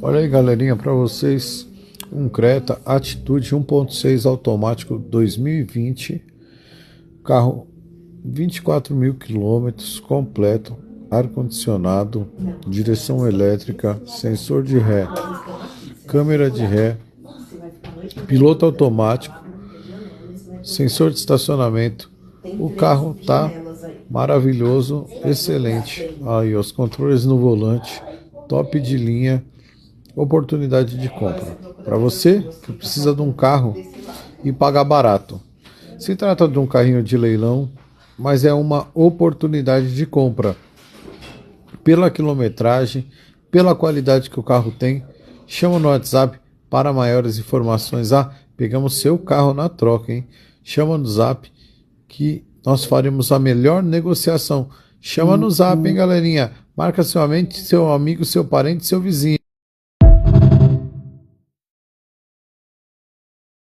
Olha aí, galerinha, para vocês um Creta Atitude 1.6 automático 2020, carro 24 mil quilômetros, completo, ar-condicionado, direção elétrica, sensor de ré, câmera de ré, piloto automático, sensor de estacionamento. O carro tá maravilhoso, excelente. Aí, os controles no volante, top de linha. Oportunidade de compra para você que precisa de um carro e pagar barato. Se trata de um carrinho de leilão, mas é uma oportunidade de compra pela quilometragem, pela qualidade que o carro tem. Chama no WhatsApp para maiores informações. Pegamos seu carro na troca, hein? Chama no Zap que nós faremos a melhor negociação. Chama no Zap, hein, galerinha? Marca seu amigo, seu parente, seu vizinho.